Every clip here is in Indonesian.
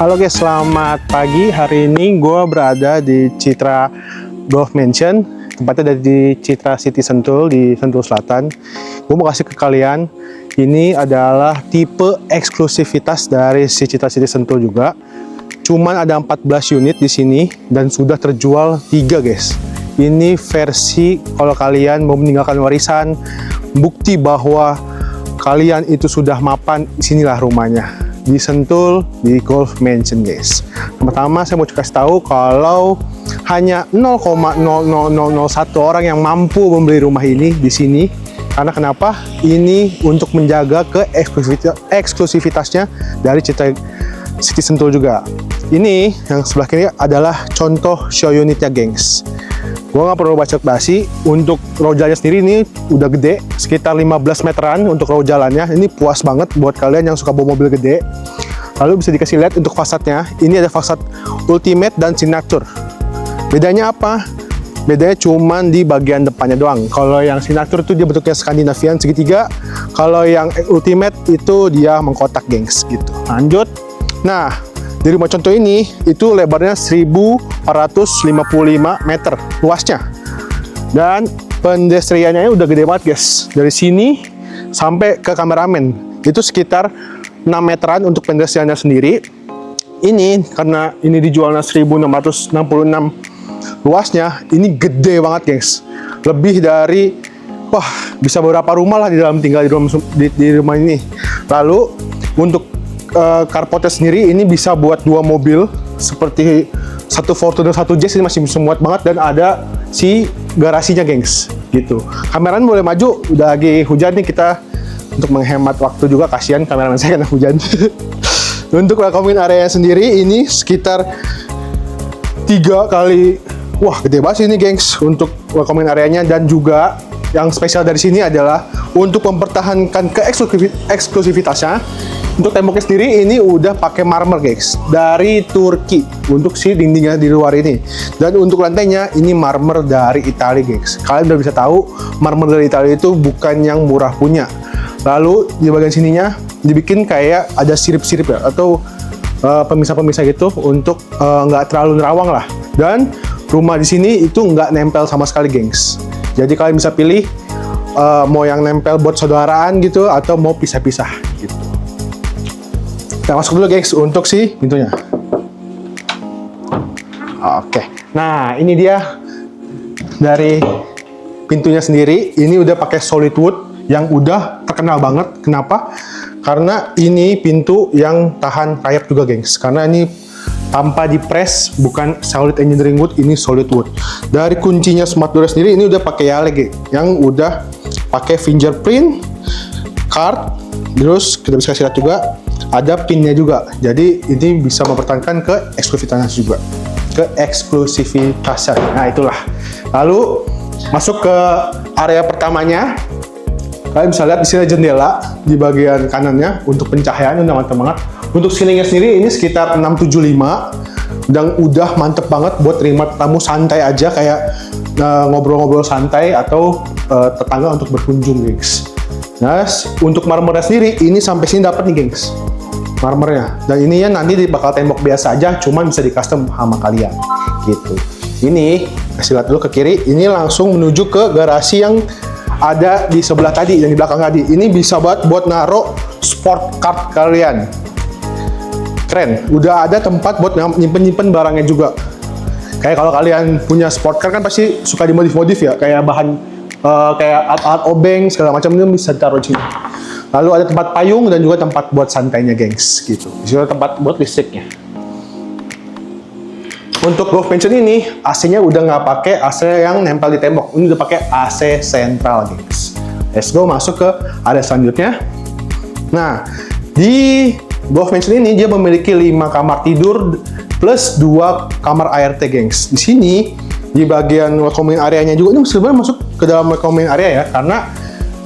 Halo guys, selamat pagi. Hari ini gue berada di Citra Golf Mansion. Tempatnya ada di Citra City Sentul, di Sentul Selatan. Gue mau kasih ke kalian, ini adalah tipe eksklusivitas dari si Citra City Sentul juga. Cuman ada 14 unit di sini dan sudah terjual 3 guys. Ini versi kalau kalian mau meninggalkan warisan, bukti bahwa kalian itu sudah mapan, sinilah rumahnya. Di Sentul, di Golf Mansion guys. Pertama saya mau kasih tahu kalau hanya 0,00001 orang yang mampu membeli rumah ini di sini. Karena kenapa? Ini untuk menjaga eksklusivitasnya dari Citra City Sentul juga. Ini yang sebelah kiri adalah contoh show unitnya gengs. Gua nggak perlu basa-basi. Untuk row jalannya sendiri ini udah gede, sekitar 15 meteran untuk row jalannya. Ini puas banget buat kalian yang suka bawa mobil gede. Lalu bisa dikasih lihat untuk fasadnya. Ini ada fasad Ultimate dan Signature. Bedanya apa? Bedanya cuman di bagian depannya doang. Kalau yang Signature itu dia bentuknya Skandinavian segitiga. Kalau yang Ultimate itu dia mengkotak gengs gitu. Lanjut. Nah, di rumah contoh ini itu lebarnya 1455 meter luasnya. Dan pedestriannya udah gede banget guys. Dari sini sampai ke kameramen itu sekitar 6 meteran untuk pedestriannya sendiri. Ini karena ini dijualnya 1666 luasnya, ini gede banget guys. Lebih dari bisa beberapa rumah lah di dalam tinggal di rumah ini. Lalu untuk carportnya sendiri ini bisa buat 2 mobil, seperti satu Fortuner, satu Jazz, ini masih bisa muat banget, dan ada si garasinya gengs gitu. Kameramen boleh maju, udah lagi hujan nih, kita untuk menghemat waktu juga, kasihan kameramen saya kena hujan. Untuk welcoming area sendiri ini sekitar 3 kali, wah gede banget ini gengs untuk welcoming areanya. Dan juga yang spesial dari sini adalah untuk mempertahankan eksklusivitasnya. Untuk temboknya sendiri ini udah pakai marmer guys dari Turki untuk si dindingnya di luar ini. Dan untuk lantainya ini marmer dari Italia guys. Kalian udah bisa tahu marmer dari Italia itu bukan yang murah punya. Lalu di bagian sininya dibikin kayak ada sirip-sirip ya, atau pemisah-pemisah gitu untuk nggak terlalu nerawang lah. Dan rumah di sini itu nggak nempel sama sekali gengs. Jadi kalian bisa pilih mau yang nempel buat saudaraan gitu atau mau pisah-pisah gitu. Kita masuk dulu guys untuk si pintunya. Oke. Nah, ini dia dari pintunya sendiri. Ini udah pakai solid wood yang udah terkenal banget. Kenapa? Karena ini pintu yang tahan rayap juga gengs. Karena ini tanpa di-press, bukan solid engineering wood, ini solid wood. Dari kuncinya smart door sendiri ini udah pakai Yale yang udah pakai fingerprint, card, terus kita bisa kasih lihat juga ada pinnya juga. Jadi ini bisa mempertahankan ke eksklusivitasnya. Nah, itulah. Lalu masuk ke area pertamanya. Kalian bisa lihat di sini jendela di bagian kanannya untuk pencahayaan, udah mantap banget. Untuk ceilingnya sendiri ini sekitar 675 dan udah mantep banget buat terima tamu santai aja, kayak ngobrol-ngobrol santai atau tetangga untuk berkunjung gengs. Nah, untuk marmernya sendiri ini sampai sini dapat nih gengs, marmernya. Dan ini ya nanti bakal tembok biasa aja, cuman bisa di custom sama kalian gitu. Ini kasih lihat dulu ke kiri, ini langsung menuju ke garasi yang ada di sebelah tadi dan di belakang tadi. Ini bisa buat naruh sport car kalian. Keren. Udah ada tempat buat nyimpen barangnya juga. Kayak kalau kalian punya sport car kan pasti suka dimodif-modif ya, kayak bahan kayak alat obeng segala macam, itu bisa taruh di sini. Lalu ada tempat payung dan juga tempat buat santainya gengs gitu. Di sini ada tempat buat listriknya. Untuk Golf Mansion ini AC-nya udah nggak pakai AC yang nempel di tembok, ini udah pakai AC sentral gengs. Let's go masuk ke area selanjutnya. Nah, di Golf Mansion ini dia memiliki 5 kamar tidur plus 2 kamar ART gengs. Di sini di bagian welcoming areanya juga, ini sebenarnya masuk ke dalam welcoming area ya, karena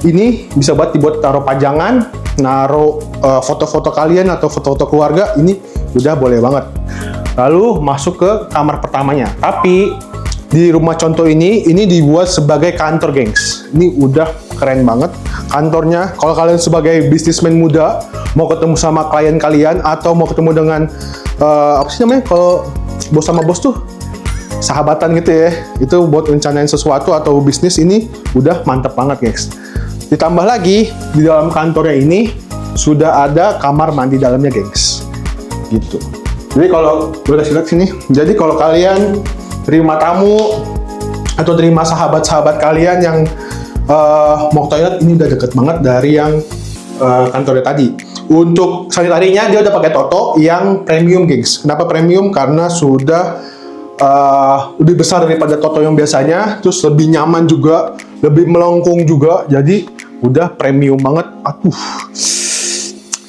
ini bisa dibuat taruh pajangan, naruh foto-foto kalian atau foto-foto keluarga, ini udah boleh banget. Lalu masuk ke kamar pertamanya. Tapi di rumah contoh ini dibuat sebagai kantor gengs. Ini udah keren banget kantornya. Kalau kalian sebagai bisnismen muda mau ketemu sama klien kalian atau mau ketemu dengan apa sih namanya kalau bos sama bos tuh sahabatan gitu ya. Itu buat rencanain sesuatu atau bisnis ini udah mantep banget guys. Ditambah lagi di dalam kantornya ini sudah ada kamar mandi dalamnya gengs. Gitu. Jadi kalau boleh kasih lihat sini. Jadi kalau kalian terima tamu atau terima sahabat-sahabat kalian yang mau ke toilet, ini udah deket banget dari yang kantornya tadi. Untuk sanitarinya dia udah pakai Toto yang premium gengs. Kenapa premium? Karena sudah lebih besar daripada Toto yang biasanya, terus lebih nyaman juga, lebih melengkung juga, jadi udah premium banget.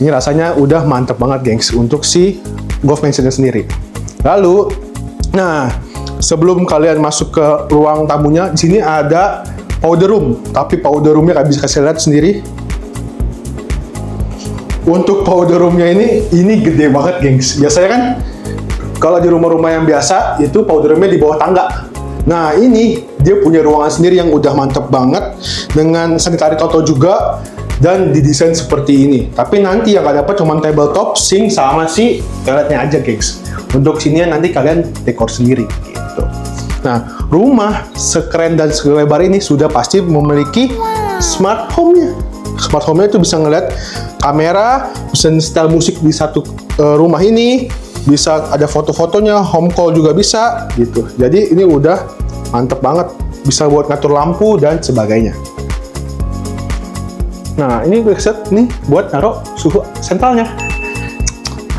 Ini rasanya udah mantep banget gengs untuk si golf mansionnya sendiri. Lalu, nah sebelum kalian masuk ke ruang tamunya, di sini ada powder room, tapi powder roomnya kalian bisa kasih lihat sendiri. Untuk powder roomnya ini gede banget gengs. Biasanya kan kalau di rumah-rumah yang biasa itu powder roomnya di bawah tangga. Nah ini dia punya ruangan sendiri yang udah mantep banget dengan sanitary Toto juga dan didesain seperti ini. Tapi nanti yang kalian dapat cuma tabletop, sink sama si toiletnya aja gengs. Untuk sininya nanti kalian dekor sendiri gitu. Nah rumah sekeren dan selebar ini sudah pasti memiliki smart home-nya. Smart home-nya itu bisa ngeliat kamera, bisa setel musik di satu rumah ini, bisa ada foto-fotonya, home call juga bisa gitu. Jadi ini udah mantep banget, bisa buat ngatur lampu dan sebagainya. Nah ini gue set nih buat naruh suhu sentralnya,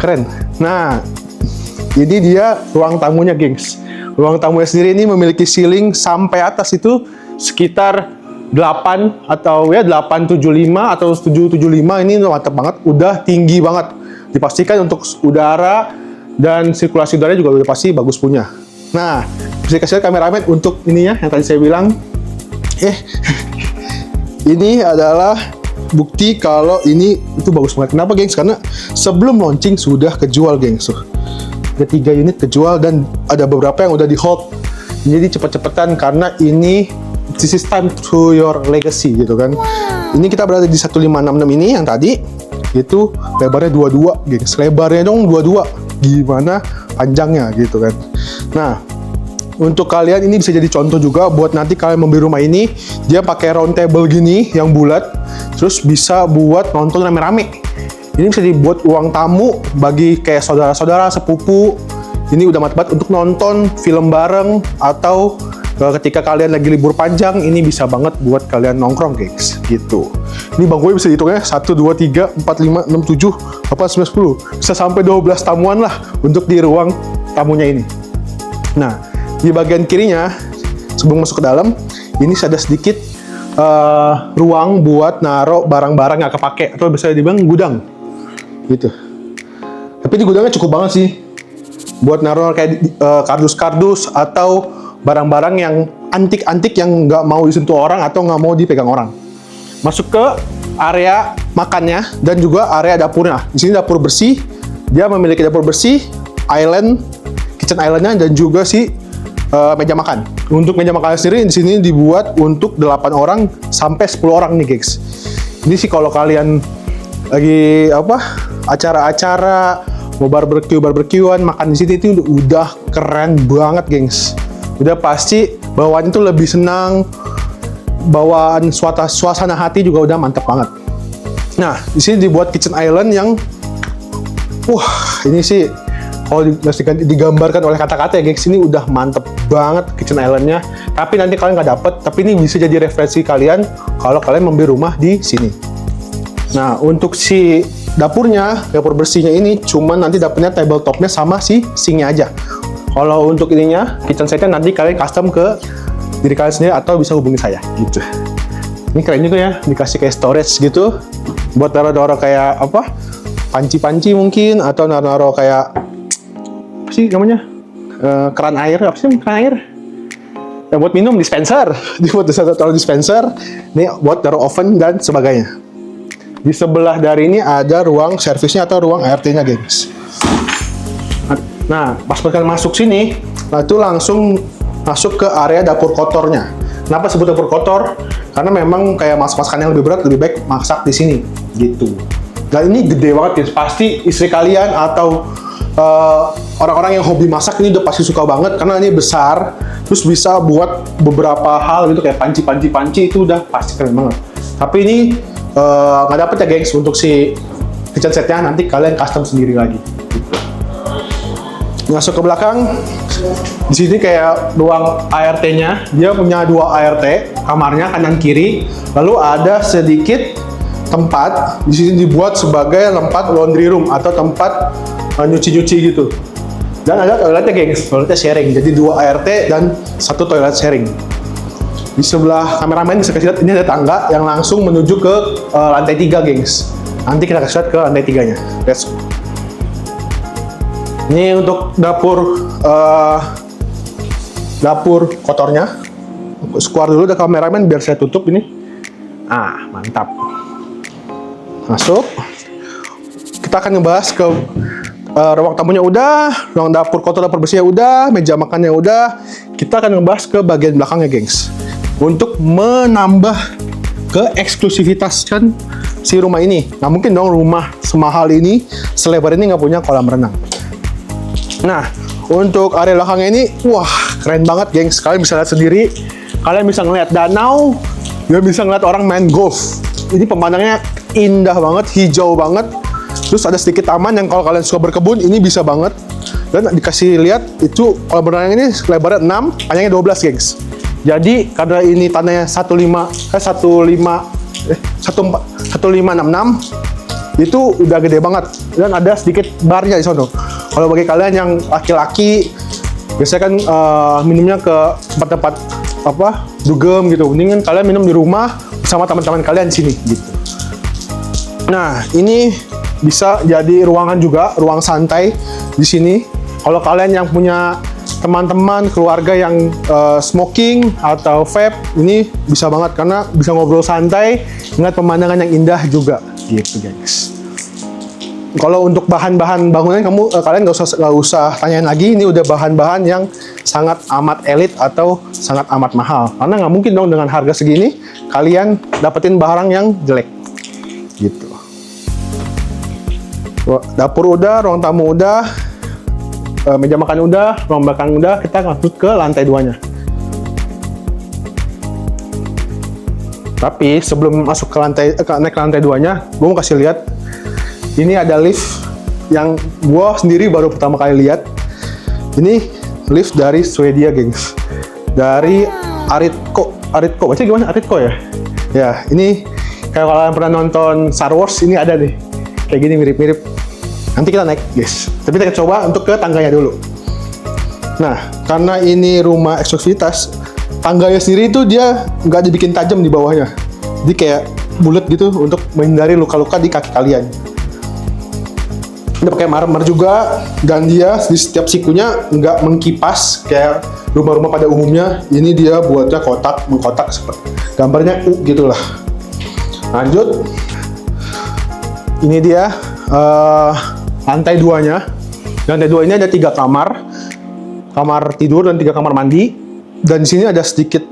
keren. Nah ini dia ruang tamunya gengs. Ruang tamunya sendiri ini memiliki ceiling sampai atas itu sekitar 8 atau ya 875 atau 775. Ini mantap banget, udah tinggi banget. Dipastikan untuk udara dan sirkulasi udara juga udah pasti bagus punya. Nah, bisa kasih lihat kameramen untuk ininya yang tadi saya bilang. Ini adalah bukti kalau ini itu bagus banget. Kenapa gengs? Karena sebelum launching sudah kejual gengs. Ada 3 unit kejual dan ada beberapa yang udah di hold. Jadi cepet-cepetan karena ini this is time to your legacy gitu kan. Ini kita berada di 1566 ini yang tadi itu lebarnya 22 gengs. Lebarnya dong 22. Gimana panjangnya gitu kan. Nah, untuk kalian ini bisa jadi contoh juga buat nanti kalian membeli rumah ini. Dia pakai round table gini yang bulat, terus bisa buat nonton rame-rame. Ini bisa dibuat ruang tamu bagi kayak saudara-saudara, sepupu. Ini udah mantap banget untuk nonton film bareng atau ketika kalian lagi libur panjang, ini bisa banget buat kalian nongkrong gengs gitu. Ini bangkunya bisa dihitungnya 1, 2, 3, 4, 5, 6, 7, 8, 9, 10. Bisa sampai 12 tamuan lah untuk di ruang tamunya ini. Nah, di bagian kirinya, sebelum masuk ke dalam, ini ada sedikit ruang buat naruh barang-barang nggak kepake, atau bisa dibilang gudang gitu. Tapi di gudangnya cukup banget sih buat naruh kayak kardus-kardus atau barang-barang yang antik-antik yang nggak mau disentuh orang atau nggak mau dipegang orang. Masuk ke area makannya dan juga area dapurnya. Di sini dapur bersih, dia memiliki dapur bersih, kitchen islandnya dan juga si meja makan. Untuk meja makan sendiri di sini dibuat untuk 8 orang sampai 10 orang nih guys. Ini sih kalau kalian lagi acara-acara mau barbekyuan makan di sini itu udah keren banget gengs. Udah pasti bawaan itu lebih senang, bawaan suasana hati juga udah mantep banget. Nah, di sini dibuat kitchen island yang ini sih kalau digambarkan oleh kata-kata ya gengs, ini udah mantep banget kitchen islandnya. Tapi nanti kalian nggak dapet, tapi ini bisa jadi referensi kalian kalau kalian membeli rumah di sini. Nah, untuk si dapur bersihnya ini cuman nanti dapurnya tabletopnya sama si sinknya aja. Kalau untuk ininya, kitchen setnya nanti kalian custom ke diri kalian sendiri atau bisa hubungi saya gitu. Ini keren juga ya, dikasih kayak storage gitu buat naruh-naruh kayak panci-panci mungkin, atau naruh-naruh kayak apa sih namanya, keran air, keran air yang buat minum, dispenser. Dibuat taruh dispenser, ini buat taruh oven dan sebagainya. Di sebelah dari ini ada ruang servisnya atau ruang ART-nya, gengs. Nah, pas kalian masuk sini, itu langsung masuk ke area dapur kotornya. Kenapa sebut dapur kotor? Karena memang kayak masak-masakan yang lebih berat, lebih baik masak di sini, gitu. Dan ini gede banget, guys. Pasti istri kalian atau orang-orang yang hobi masak ini udah pasti suka banget karena ini besar, terus bisa buat beberapa hal gitu kayak panci itu udah pasti keren banget. Tapi ini nggak dapet ya gengs untuk si kitchen setnya, nanti kalian custom sendiri lagi. Gitu. Masuk ke belakang, di sini kayak ruang ART-nya, dia punya 2 ART, kamarnya kanan kiri, lalu ada sedikit tempat di sini dibuat sebagai tempat laundry room atau tempat nyuci-nyuci gitu. Dan ada toiletnya gengs, toiletnya sharing. Jadi 2 ART dan 1 toilet sharing. Di sebelah kameramen bisa kasih lihat ini ada tangga yang langsung menuju ke lantai 3 gengs. Nanti kita kasih lihat ke lantai 3-nya. Let's go. Ini untuk dapur kotornya. Keluar dulu dari kameramen biar saya tutup ini. Ah, mantap. Masuk. Kita akan ngebahas ke ruang tamunya udah, ruang dapur kotor, dapur bersihnya udah, meja makannya udah. Kita akan ngebahas ke bagian belakangnya, gengs. Untuk menambah keeksklusivitas kan si rumah ini. Nah, mungkin dong rumah semahal ini, selebar ini nggak punya kolam renang. Nah, untuk area belakangnya ini, wah keren banget, gengs. Kalian bisa lihat sendiri. Kalian bisa ngeliat danau, juga bisa ngeliat orang main golf. Ini pemandangannya indah banget, hijau banget. Terus ada sedikit taman yang kalau kalian suka berkebun, ini bisa banget. Dan dikasih lihat, itu kolam renang ini lebarnya 6, panjangnya 12, gengs. Jadi, karena ini tanahnya 1566, itu udah gede banget. Dan ada sedikit barnya di sana. Kalau bagi kalian yang laki-laki, biasanya kan minumnya ke tempat-tempat dugem gitu. Mendingan kalian minum di rumah bersama teman-teman kalian di sini gitu. Nah, ini bisa jadi ruangan juga, ruang santai di sini. Kalau kalian yang punya teman-teman, keluarga yang smoking atau vape, ini bisa banget karena bisa ngobrol santai, ngeliat pemandangan yang indah juga, gitu guys. Kalau untuk bahan-bahan bangunan kalian nggak usah tanyain lagi, ini udah bahan-bahan yang sangat amat elit atau sangat amat mahal. Karena nggak mungkin dong dengan harga segini kalian dapetin barang yang jelek, gitu. Dapur udah, ruang tamu udah, meja makan udah, ruang belakang udah, kita masuk ke lantai 2-nya. Tapi sebelum masuk ke naik ke lantai 2-nya, gue mau kasih lihat. Ini ada lift yang gue sendiri baru pertama kali lihat. Ini lift dari Swedia, gengs. Dari Aritco, baca gimana? Aritco ya? Ya, ini kayak kalau kalian pernah nonton Star Wars, ini ada nih. Kayak gini mirip-mirip. Nanti kita naik, guys. Tapi kita coba untuk ke tangganya dulu. Nah, karena ini rumah eksklusivitas, tangganya sendiri itu dia nggak dibikin tajam di bawahnya. Jadi kayak bulat gitu untuk menghindari luka-luka di kaki kalian. Dia pakai marmer juga, dan dia di setiap sikunya nggak mengkipas kayak rumah-rumah pada umumnya. Ini dia buatnya mengkotak seperti gambarnya U gitulah. Lanjut. Ini dia lantai 2-nya. Lantai 2 ini ada 3 kamar tidur dan 3 kamar mandi. Dan di sini ada sedikit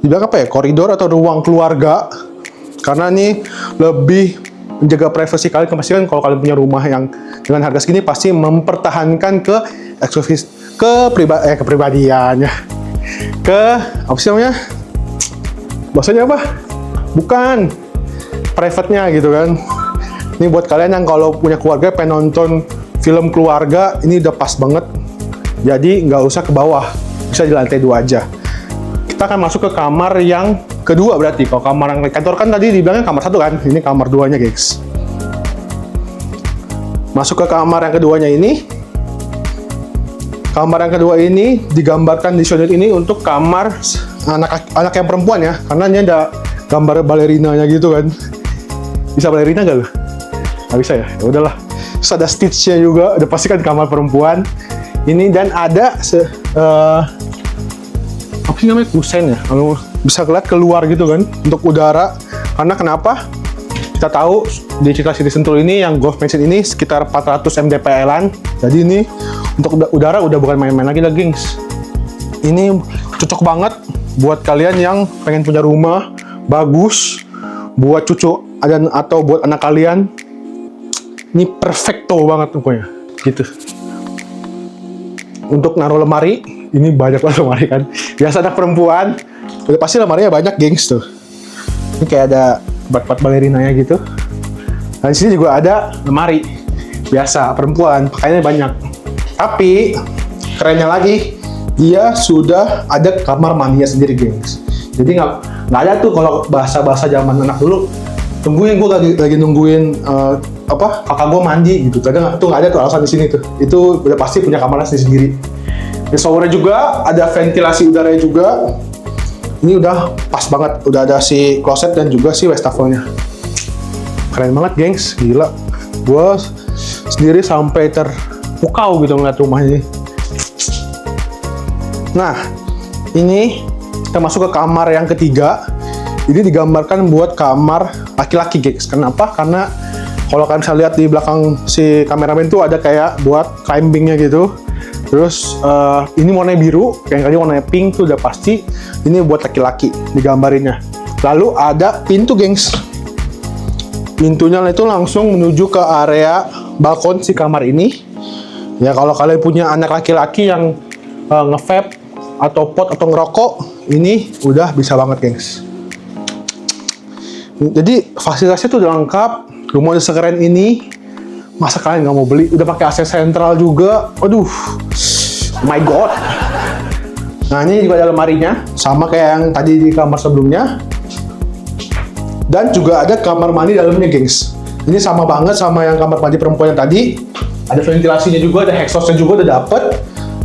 dibilang koridor atau ruang keluarga. Karena ini lebih menjaga privasi kalian. Pastikan kalau kalian punya rumah yang dengan harga segini pasti mempertahankan kepribadiannya. Apa sih namanya? Bahasanya apa? Bukan private-nya gitu kan. Ini buat kalian yang kalau punya keluarga pengen nonton film keluarga, ini udah pas banget. Jadi nggak usah ke bawah, bisa di lantai 2 aja. Kita akan masuk ke kamar yang kedua berarti. Kalau kamar yang kantor kan tadi dibilangnya kamar 1 kan, ini kamar 2-nya, guys. Masuk ke kamar yang keduanya ini. Kamar yang kedua ini digambarkan di unit ini untuk kamar anak yang perempuan ya, karena ini ada gambar balerinanya gitu kan. Bisa balerina gak lo? Nggak bisa ya? Ya udahlah. Terus ada stitch-nya juga, udah pasti kan kamar perempuan. Ini dan ada apa sih namanya, kusen ya, kalau bisa kelihatan keluar gitu kan untuk udara. Karena kenapa? Kita tahu di Citra City Sentul ini yang Golf Mansion ini sekitar 400 mdpl-an. Jadi ini untuk udara udah bukan main-main lagi lah, gengs. Ini cocok banget buat kalian yang pengen punya rumah bagus buat cucu atau buat anak kalian. Ini perfecto banget pokoknya gitu. untuk naruh lemari. Ini banyak banget lemari kan. Biasa anak perempuan, udah pasti lemarinya banyak, gengs tuh. Ini kayak ada tempat-tempat balerinanya gitu. Dan di sini juga ada lemari. Biasa perempuan pakainya banyak. Tapi kerennya lagi, dia sudah ada kamar mandinya sendiri, gengs. Jadi nggak ada tuh kalau bahasa zaman anak dulu. Tungguin, gue lagi nungguin kakak gue mandi gitu. Kadang tuh nggak ada tuh alasan di sini tuh. Itu udah pasti punya kamarnya sendiri. Di showernya juga ada ventilasi udaranya juga. Ini udah pas banget. Udah ada si kloset dan juga si wastafelnya. Keren banget, gengs. Gila. Gue sendiri sampai terpukau gitu ngeliat rumah ini. Nah, ini kita masuk ke kamar yang ketiga. Ini digambarkan buat kamar laki-laki, gengs. Kenapa? Karena kalau kalian bisa lihat di belakang si kameramen tuh ada kayak buat climbingnya gitu. Terus ini warnanya biru, yang tadi warnanya pink tuh udah pasti. Ini buat laki-laki digambarinnya. Lalu ada pintu, gengs. Pintunya itu langsung menuju ke area balkon si kamar ini. Ya kalau kalian punya anak laki-laki yang nge-vape atau pot atau ngerokok, ini udah bisa banget, gengs. Jadi fasilitasnya tuh udah lengkap. Rumah udah sekeren ini, masa kalian nggak mau beli? Udah pakai AC sentral juga. Aduh, my god. Nah, ini juga ada lemarinya, sama kayak yang tadi di kamar sebelumnya. Dan juga ada kamar mandi dalamnya, gengs. Ini sama banget sama yang kamar mandi perempuan yang tadi. Ada ventilasinya juga, ada exhaustnya juga udah dapet.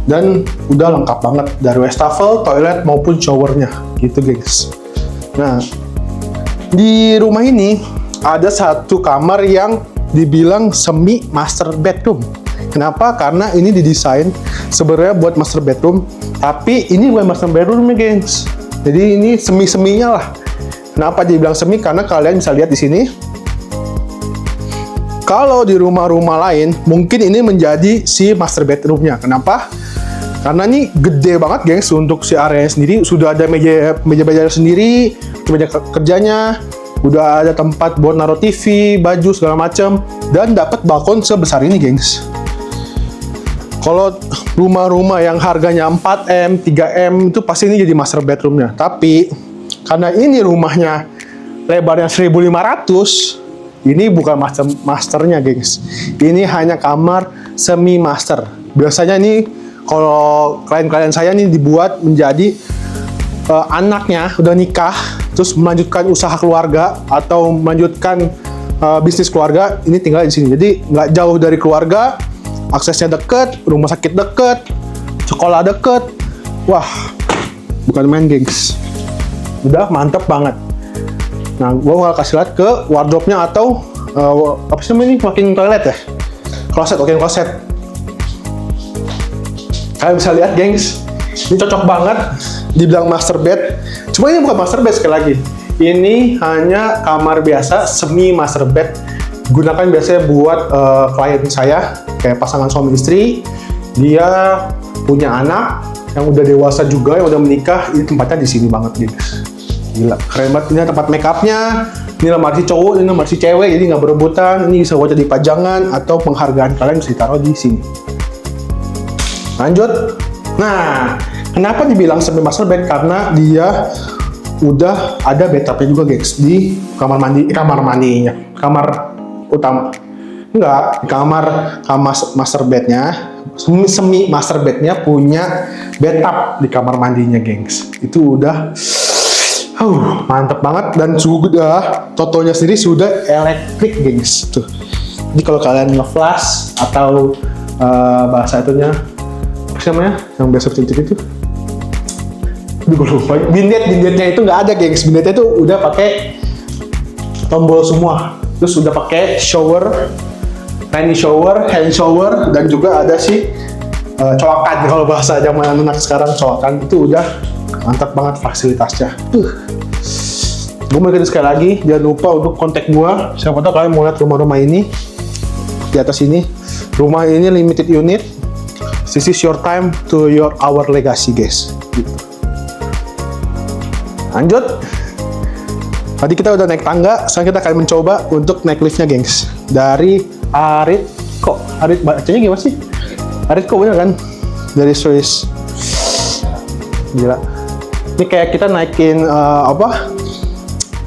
Dan udah lengkap banget dari wastafel, toilet maupun showernya, gitu, gengs. Nah, di rumah ini ada satu kamar yang dibilang semi master bedroom. Kenapa? Karena ini didesain sebenarnya buat master bedroom, tapi ini bukan master bedroomnya, gengs. Jadi ini semi-seminya lah. Kenapa dibilang semi? Karena kalian bisa lihat di sini. Kalau di rumah-rumah lain, mungkin ini menjadi si master bedroomnya. Kenapa? Karena ini gede banget, gengs, untuk si area sendiri. Sudah ada meja sendiri, meja kerjanya, udah ada tempat buat naruh TV, baju segala macam, dan dapat balkon sebesar ini, gengs. Kalau rumah-rumah yang harganya 4M, 3M itu pasti ini jadi master bedroomnya. Tapi karena ini rumahnya lebarnya 1500, ini bukan masternya, gengs. Ini hanya kamar semi master. Biasanya ini kalau klien-klien saya nih dibuat menjadi anaknya udah nikah, terus melanjutkan usaha keluarga atau melanjutkan bisnis keluarga, ini tinggal di sini. Jadi nggak jauh dari keluarga, aksesnya deket, rumah sakit deket, sekolah deket. Wah, bukan main, gengs. Udah mantep banget. Nah, gua bakal kasih lihat ke wardrobe-nya atau apa sih namanya ini, walk-in toilet ya? Walk-in closet. Kalian bisa lihat, gengs, ini cocok banget dibilang master bed. Cuma ini bukan master bed, sekali lagi. Ini hanya kamar biasa, semi master bed. Gunakan biasanya buat klien saya, kayak pasangan suami istri. Dia punya anak yang udah dewasa juga, yang udah menikah. Ini tempatnya di sini banget, gengs. Gila, keren banget. Ini tempat make up-nya. Ini lemari si cowok, ini lemari si cewek, jadi nggak berebutan. Ini bisa buat jadi pajangan atau penghargaan kalian bisa ditaruh di sini. Lanjut. Nah, kenapa dibilang semi master bed? Karena dia udah ada bathtubnya juga, gengs, di kamar mandinya, kamar utama. Enggak, kamar master bednya, semi master bednya punya bathtub di kamar mandinya, gengs. Itu udah mantep banget, dan sudah totonya sendiri sudah elektrik, gengs. Tuh. Jadi kalau kalian nge-flash atau bahasa itunya apa namanya yang biasa titik itu, gue lupa. Bindetnya itu nggak ada, gengs. Bindetnya itu udah pakai tombol semua. Terus udah pakai shower, tiny shower, hand shower, dan juga ada si colokan. Kalau bahasa zaman anak sekarang, colokan itu udah mantap banget fasilitasnya. Gue mau ingetin sekali lagi, jangan lupa untuk kontak gue. Siapa tahu kalian mau lihat rumah-rumah ini di atas ini. Rumah ini limited unit. This is your time to our legacy, guys. Lanjut. Tadi kita udah naik tangga, sekarang kita akan mencoba untuk naik liftnya, gengs. Dari Aritco. Bacanya gimana sih? Aritco, bener kan? dari Swiss. Gila. Ini kayak kita naikin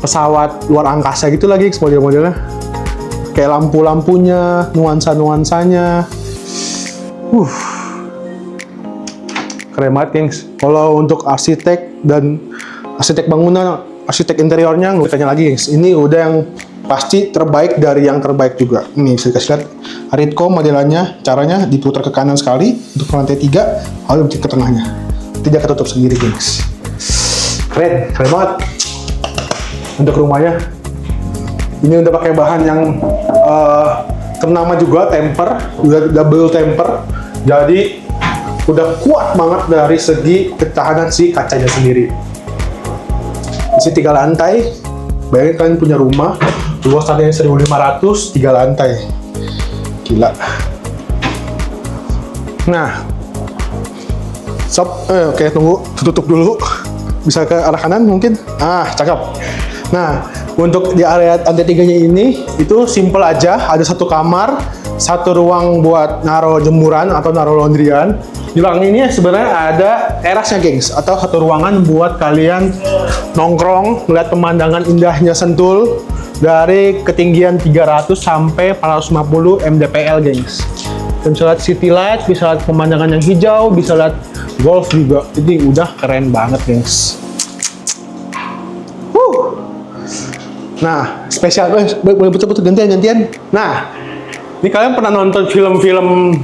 pesawat luar angkasa gitu lagi model-modelnya. Kayak lampu-lampunya, nuansa-nuansanya. Keren banget, gengs. Kalau untuk arsitek dan arsitek bangunan, arsitek interiornya nggak tanya lagi, gengs. Ini udah yang pasti terbaik dari yang terbaik juga. Ini bisa dikasih lihat Aritco modelannya, caranya diputar ke kanan sekali untuk ke lantai 3, lalu ke tengahnya. Tidak ketutup sendiri, gengs. Keren banget. Untuk rumahnya, ini udah pakai bahan yang ternama juga, temper, udah double temper, jadi udah kuat banget dari segi ketahanan si kacanya sendiri. Isi 3 lantai, bayangin kalian punya rumah, luas lantainya 1.500, 3 lantai. Gila. Nah, oke, tunggu, tutup dulu. Bisa ke arah kanan mungkin? Cakep. Nah, untuk di area lantai 3-nya ini, itu simple aja, ada 1 kamar, 1 ruang buat naruh jemuran atau naruh laundryan. Di belakang ini sebenarnya ada terasnya, gengs, atau 1 ruangan buat kalian nongkrong, melihat pemandangan indahnya Sentul dari ketinggian 300 sampai 450 mdpl, gengs. Dan bisa lihat city light, bisa lihat pemandangan yang hijau, bisa lihat golf juga. Ini udah keren banget, gengs. Nah, spesial, boleh betul-betul gantian. Nah, ini kalian pernah nonton film-film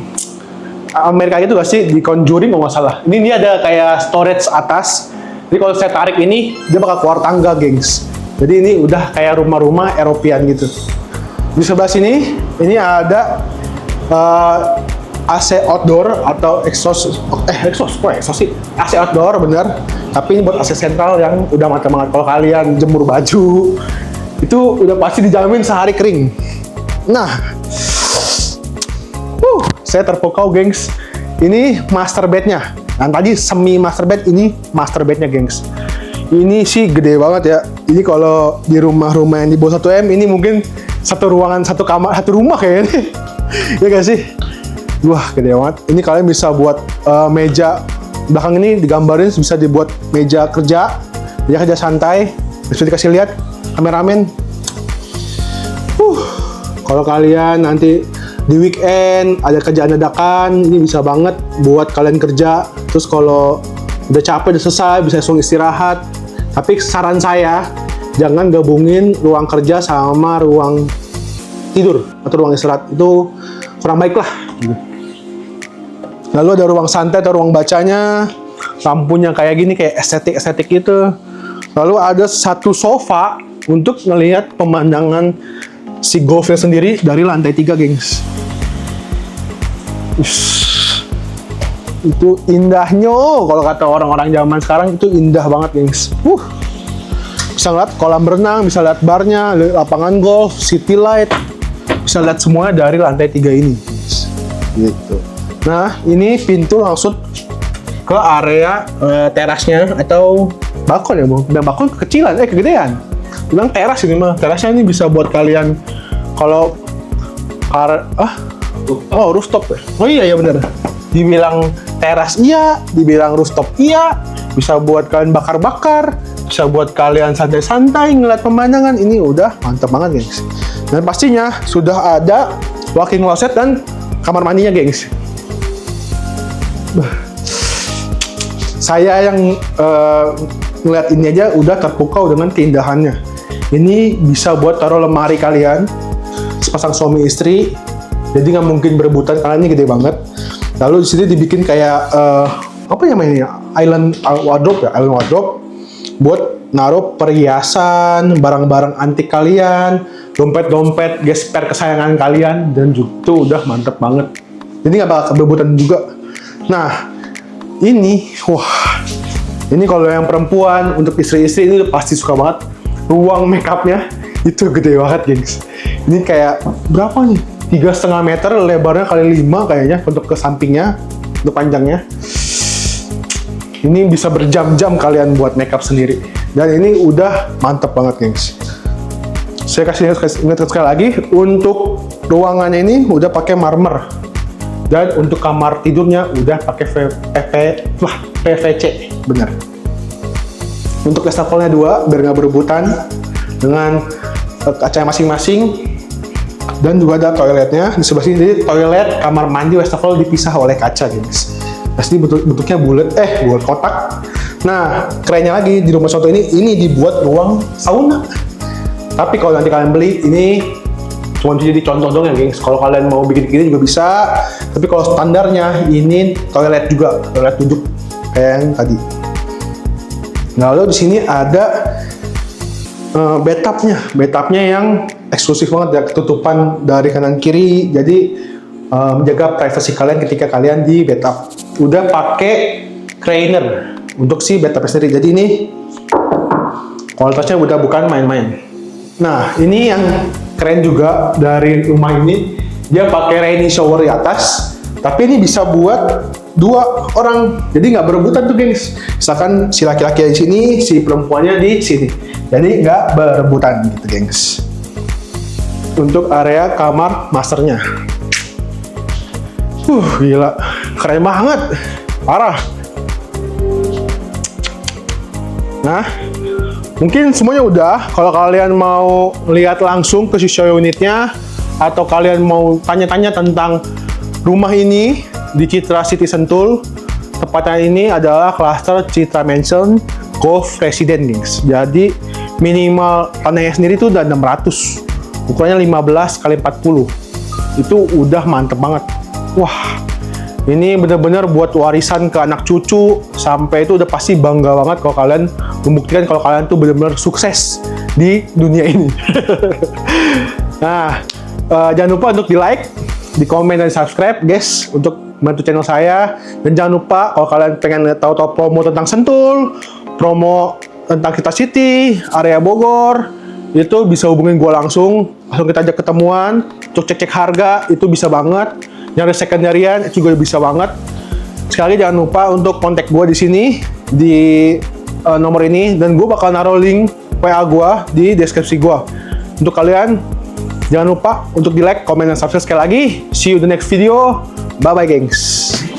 Amerika gitu gak sih? Di Conjuring kalau nggak salah. Ini dia ada kayak storage atas. Jadi kalau saya tarik ini, dia bakal keluar tangga, gengs. Jadi ini udah kayak rumah-rumah Eropean gitu. Di sebelah sini, ini ada AC outdoor atau exhaust sih? AC outdoor, bener. Tapi ini buat AC sentral yang udah mantap banget. Kalau kalian jemur baju, itu udah pasti dijamin sehari kering. Nah, saya terpukau, gengs. Ini master bednya. Nah, tadi semi master bed, ini master bednya, gengs. Ini sih gede banget ya. Ini kalau di rumah-rumah yang di bawah 1 M, ini mungkin 1 ruangan, 1 kamar, 1 rumah kayaknya. Ya gak sih? Wah, gede banget. Ini kalian bisa buat meja. Belakang ini digambarin bisa dibuat meja kerja santai. Bisa dikasih lihat kameramen. Kalau kalian nanti di weekend ada kerjaan dadakan, ini bisa banget buat kalian kerja. Terus kalau udah capek, udah selesai, bisa langsung istirahat. Tapi saran saya, jangan gabungin ruang kerja sama ruang tidur atau ruang istirahat. Itu kurang baik lah. Lalu ada ruang santai atau ruang bacanya, lampunya kayak gini, kayak estetik gitu. Lalu ada 1 sofa untuk ngelihat pemandangan si golfnya sendiri dari lantai 3, gengs. Itu indahnya, kalau kata orang-orang zaman sekarang, itu indah banget, gengs. Bisa lihat kolam renang, bisa lihat barnya, lapangan golf, city light, bisa lihat semuanya dari lantai 3 ini, gengs. Gitu. Nah, ini pintu langsung ke area terasnya atau balkon ya, Bang. Dan balkon kekecilan, kegedean. Bilang teras ini mah. Terasnya ini bisa buat kalian kalau rooftop ya. Oh iya benar. Dibilang teras iya, dibilang rooftop iya. Bisa buat kalian bakar-bakar, bisa buat kalian santai-santai ngeliat pemandangan. Ini udah mantap banget, gengs. Dan pastinya sudah ada walk-in closet dan kamar mandinya, gengs. Saya yang ngeliat ini aja udah terpukau dengan keindahannya. Ini bisa buat taruh lemari kalian, sepasang suami istri, jadi nggak mungkin berebutan karena ini gede banget. Lalu di sini dibikin kayak apa namanya, island wardrobe, buat naruh perhiasan, barang-barang antik kalian, dompet-dompet gesper kesayangan kalian, dan itu udah mantep banget. Jadi nggak bakal berebutan juga. Nah, ini kalau yang perempuan, untuk istri-istri ini pasti suka banget. Ruang makeupnya itu gede banget, gengs. Ini kayak berapa nih? 3,5 meter, lebarnya kali 5 kayaknya untuk ke sampingnya, untuk panjangnya. Ini bisa berjam-jam kalian buat makeup sendiri. Dan ini udah mantep banget, gengs. Saya kasih ingat sekali lagi, untuk ruangannya ini udah pakai marmer. Dan untuk kamar tidurnya udah pakai PVC, bener. Untuk wastafelnya 2 biar nggak berebutan dengan kaca masing-masing. Dan juga ada toiletnya di sebelah sini. Jadi toilet, kamar mandi, wastafel dipisah oleh kaca, guys. Pasti bentuknya bulat kotak. Nah, kerennya lagi di rumah Contoh ini dibuat ruang sauna. Tapi kalau nanti kalian beli ini cuma jadi contoh dong ya, gengs. Kalau kalian mau bikin gini juga bisa. Tapi kalau standarnya ini toilet juga, toilet duduk kayak yang tadi. Nah, lalu di sini ada bathtubnya yang eksklusif banget ya, ketutupan dari kanan kiri. Jadi menjaga privasi kalian ketika kalian di bathtub. Udah pakai cleaner untuk si bathtubnya sendiri. Jadi ini kualitasnya udah bukan main-main. Nah, ini yang keren juga dari rumah ini, dia pakai rainy shower di atas, tapi ini bisa buat 2 orang, jadi nggak berebutan tuh, gengs. Misalkan si laki-laki di sini, si perempuannya di sini, jadi nggak berebutan gitu, gengs. Untuk area kamar masternya, gila, keren banget, parah. Nah, mungkin semuanya udah. Kalau kalian mau lihat langsung ke show unitnya, atau kalian mau tanya-tanya tentang rumah ini di Citra City Sentul, tepatnya ini adalah klaster Citra Mansion Golf Residence, gengs. Jadi minimal tanahnya sendiri tuh udah 600, ukurannya 15 x 40. Itu udah mantep banget. Wah, ini bener-bener buat warisan ke anak cucu, sampai itu udah pasti bangga banget kalau kalian membuktikan kalau kalian tuh bener-bener sukses di dunia ini. Nah, jangan lupa untuk di like, di komen, dan subscribe, guys, untuk bantu channel saya. Dan jangan lupa kalau kalian pengen tahu-tahu promo tentang Sentul, promo tentang Citra City, area Bogor, itu bisa hubungin gue langsung kita ajak ketemuan, untuk cek-cek harga, itu bisa banget. Nyari secondary-an juga bisa banget. Sekali lagi jangan lupa untuk kontak gue di sini di nomor ini, dan gue bakal naruh link WA gue di deskripsi gue. Untuk kalian jangan lupa untuk di like, komen, dan subscribe sekali lagi. See you the next video. Bye bye, gengs.